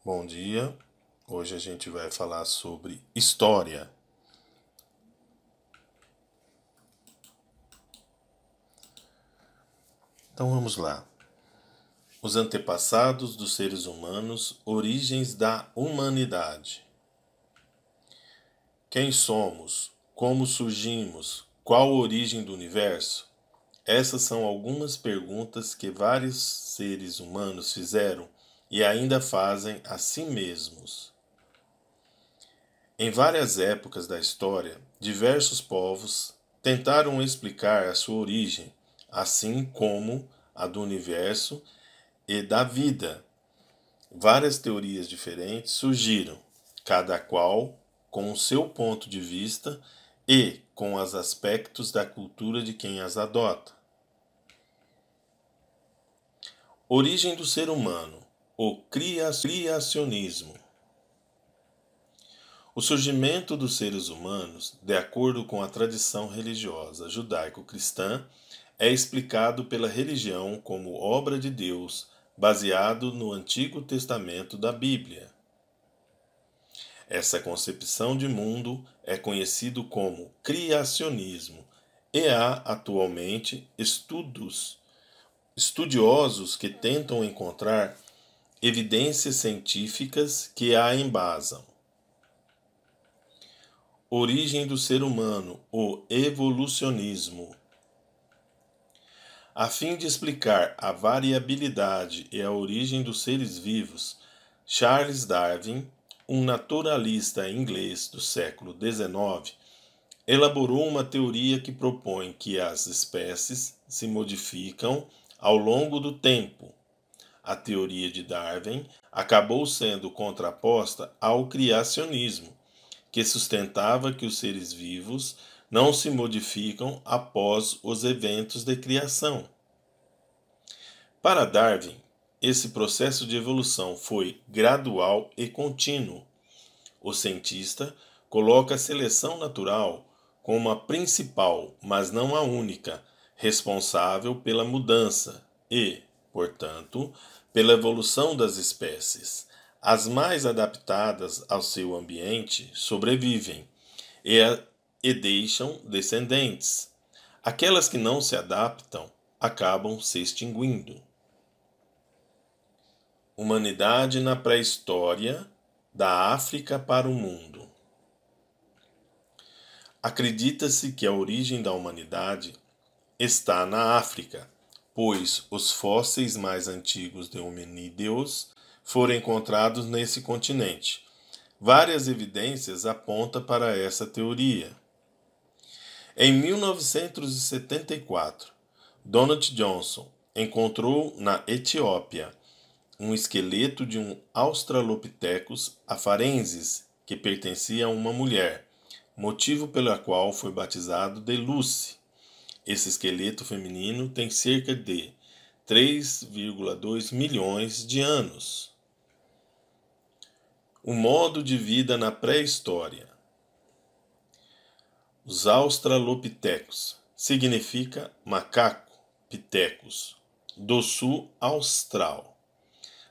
Bom dia, hoje a gente vai falar sobre história. Então vamos lá. Os antepassados dos seres humanos, origens da humanidade. Quem somos? Como surgimos? Qual a origem do universo? Essas são algumas perguntas que vários seres humanos fizeram e ainda fazem a si mesmos. Em várias épocas da história, diversos povos tentaram explicar a sua origem, assim como a do universo e da vida. Várias teorias diferentes surgiram, cada qual com o seu ponto de vista e com os aspectos da cultura de quem as adota. Origem do ser humano: o criacionismo. O surgimento dos seres humanos, de acordo com a tradição religiosa judaico-cristã, é explicado pela religião como obra de Deus, baseado no Antigo Testamento da Bíblia. Essa concepção de mundo é conhecido como criacionismo e há atualmente estudiosos que tentam encontrar evidências científicas que a embasam. Origem do ser humano, o evolucionismo. A fim de explicar a variabilidade e a origem dos seres vivos, Charles Darwin, um naturalista inglês do século XIX, elaborou uma teoria que propõe que as espécies se modificam ao longo do tempo. A teoria de Darwin acabou sendo contraposta ao criacionismo, que sustentava que os seres vivos não se modificam após os eventos de criação. Para Darwin, esse processo de evolução foi gradual e contínuo. O cientista coloca a seleção natural como a principal, mas não a única, responsável pela mudança e, portanto, pela evolução das espécies. As mais adaptadas ao seu ambiente sobrevivem e deixam descendentes. Aquelas que não se adaptam acabam se extinguindo. Humanidade na pré-história, da África para o mundo. Acredita-se que a origem da humanidade está na África, pois os fósseis mais antigos de hominídeos foram encontrados nesse continente. Várias evidências apontam para essa teoria. Em 1974, Donald Johnson encontrou na Etiópia um esqueleto de um Australopithecus afarensis que pertencia a uma mulher, motivo pelo qual foi batizado de Lucy. Esse esqueleto feminino tem cerca de 3,2 milhões de anos. O modo de vida na pré-história. Os Australopithecus significa macaco, pitecus, do sul austral.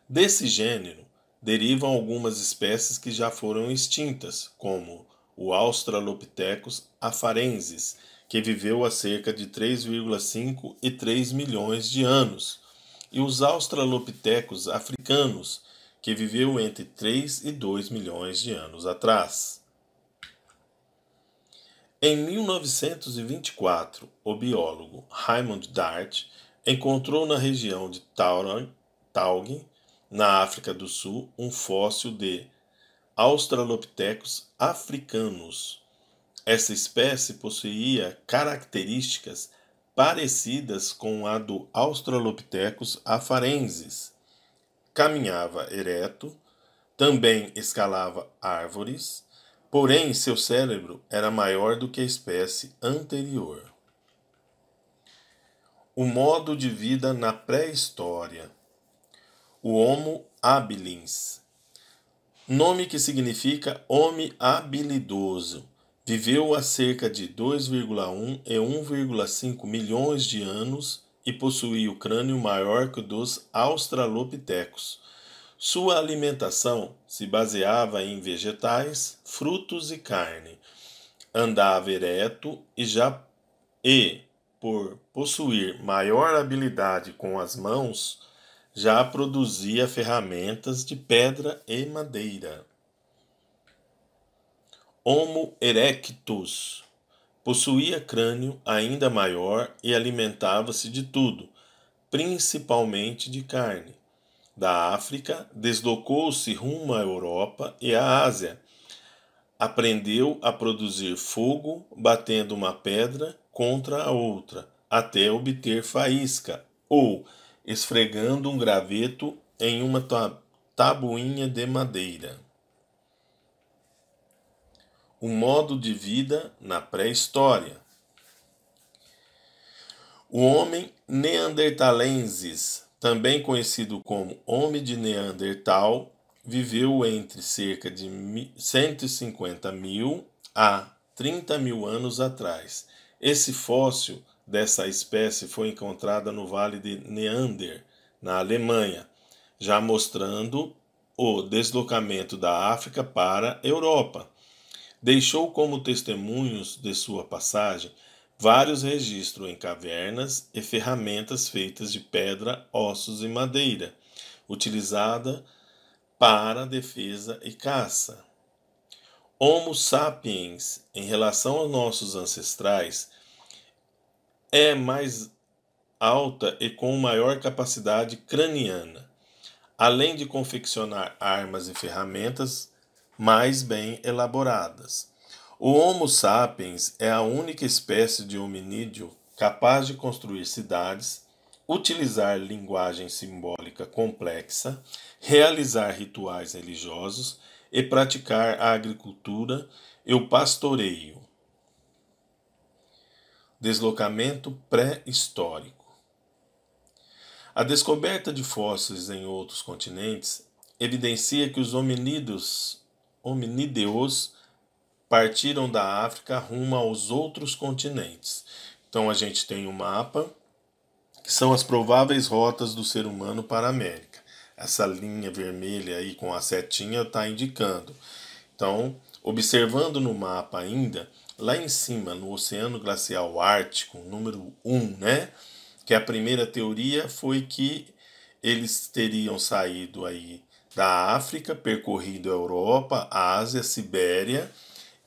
Desse gênero derivam algumas espécies que já foram extintas, como o Australopithecus afarensis, que viveu há cerca de 3,5 e 3 milhões de anos, e os Australopithecus africanos, que viveu entre 3 e 2 milhões de anos atrás. Em 1924, o biólogo Raymond Dart encontrou na região de Tauranga, na África do Sul, um fóssil de Australopithecus africanus. Essa espécie possuía características parecidas com a do Australopithecus afarensis. Caminhava ereto, também escalava árvores, porém seu cérebro era maior do que a espécie anterior. O modo de vida na pré-história. O Homo habilis, nome que significa homem habilidoso, viveu há cerca de 2,1 e 1,5 milhões de anos e possuía o crânio maior que o dos Australopithecus. Sua alimentação se baseava em vegetais, frutos e carne. Andava ereto e, por possuir maior habilidade com as mãos, já produzia ferramentas de pedra e madeira. Homo erectus possuía crânio ainda maior e alimentava-se de tudo, principalmente de carne. Da África, deslocou-se rumo à Europa e à Ásia. Aprendeu a produzir fogo, batendo uma pedra contra a outra, até obter faísca, ou esfregando um graveto em uma tabuinha de madeira. O modo de vida na pré-história. O homem neandertalensis, também conhecido como homem de Neandertal, viveu entre cerca de 150 mil a 30 mil anos atrás. Esse fóssil dessa espécie foi encontrado no Vale de Neander, na Alemanha, já mostrando o deslocamento da África para a Europa. Deixou como testemunhos de sua passagem vários registros em cavernas e ferramentas feitas de pedra, ossos e madeira, utilizada para defesa e caça. Homo sapiens, em relação aos nossos ancestrais, é mais alta e com maior capacidade craniana, além de confeccionar armas e ferramentas mais bem elaboradas. O Homo sapiens é a única espécie de hominídeo capaz de construir cidades, utilizar linguagem simbólica complexa, realizar rituais religiosos e praticar a agricultura e o pastoreio. Deslocamento pré-histórico. A descoberta de fósseis em outros continentes evidencia que os hominídeos partiram da África rumo aos outros continentes. Então a gente tem um mapa que são as prováveis rotas do ser humano para a América. Essa linha vermelha aí com a setinha está indicando. Então, observando no mapa ainda, lá em cima, no Oceano Glacial Ártico, número 1, né? Que a primeira teoria foi que eles teriam saído aí da África, percorrido a Europa, a Ásia, a Sibéria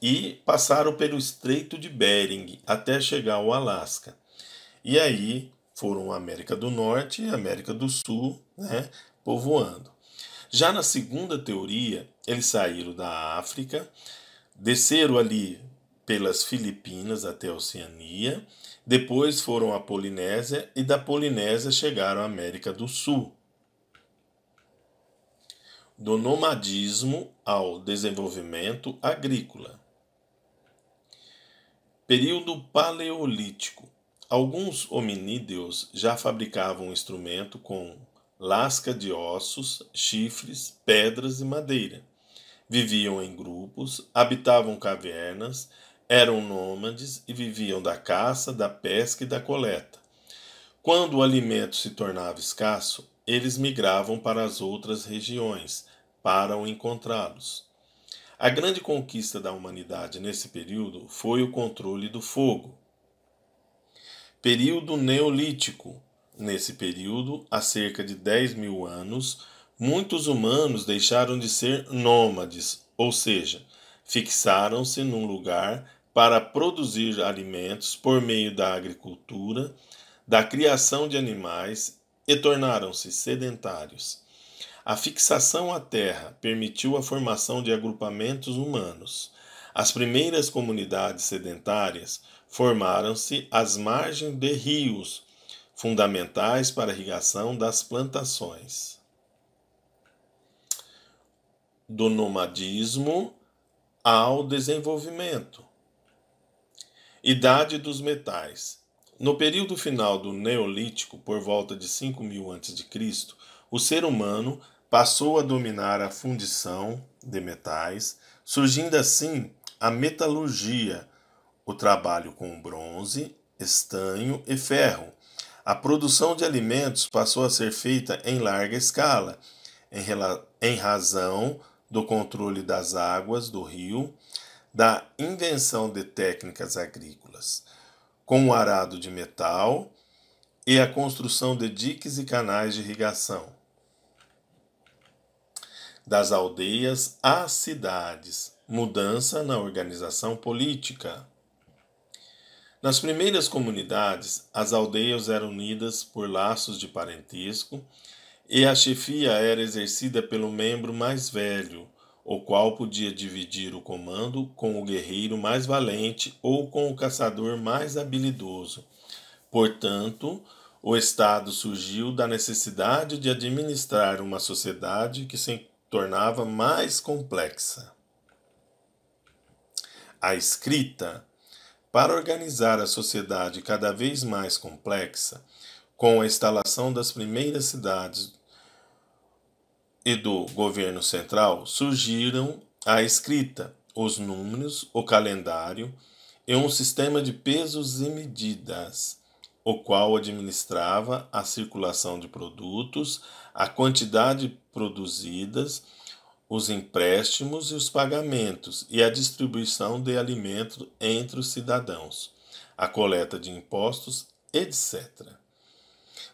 e passaram pelo Estreito de Bering até chegar ao Alasca. E aí foram a América do Norte e a América do Sul, né, povoando. Já na segunda teoria, eles saíram da África, desceram ali pelas Filipinas até a Oceania, depois foram à Polinésia e da Polinésia chegaram à América do Sul. Do nomadismo ao desenvolvimento agrícola. Período Paleolítico. Alguns hominídeos já fabricavam um instrumento com lasca de ossos, chifres, pedras e madeira. Viviam em grupos, habitavam cavernas, eram nômades e viviam da caça, da pesca e da coleta. Quando o alimento se tornava escasso, eles migravam para as outras regiões para o encontrá-los. A grande conquista da humanidade nesse período foi o controle do fogo. Período Neolítico. Nesse período, há cerca de 10 mil anos, muitos humanos deixaram de ser nômades, ou seja, fixaram-se num lugar para produzir alimentos por meio da agricultura, da criação de animais e tornaram-se sedentários. A fixação à terra permitiu a formação de agrupamentos humanos. As primeiras comunidades sedentárias formaram-se às margens de rios, fundamentais para a irrigação das plantações. Do nomadismo ao desenvolvimento. Idade dos metais. No período final do Neolítico, por volta de 5000 a.C., o ser humano passou a dominar a fundição de metais, surgindo assim a metalurgia, o trabalho com bronze, estanho e ferro. A produção de alimentos passou a ser feita em larga escala. em razão do controle das águas do rio, da invenção de técnicas agrícolas, com o arado de metal e a construção de diques e canais de irrigação. Das aldeias às cidades, mudança na organização política. Nas primeiras comunidades, as aldeias eram unidas por laços de parentesco e a chefia era exercida pelo membro mais velho, o qual podia dividir o comando com o guerreiro mais valente ou com o caçador mais habilidoso. Portanto, o Estado surgiu da necessidade de administrar uma sociedade que se tornava mais complexa. A escrita, para organizar a sociedade cada vez mais complexa, com a instalação das primeiras cidades e do governo central, surgiram a escrita, os números, o calendário e um sistema de pesos e medidas, o qual administrava a circulação de produtos, a quantidade produzidas, os empréstimos e os pagamentos e a distribuição de alimentos entre os cidadãos, a coleta de impostos, etc.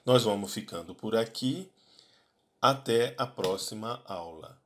Nós vamos ficando por aqui. Até a próxima aula.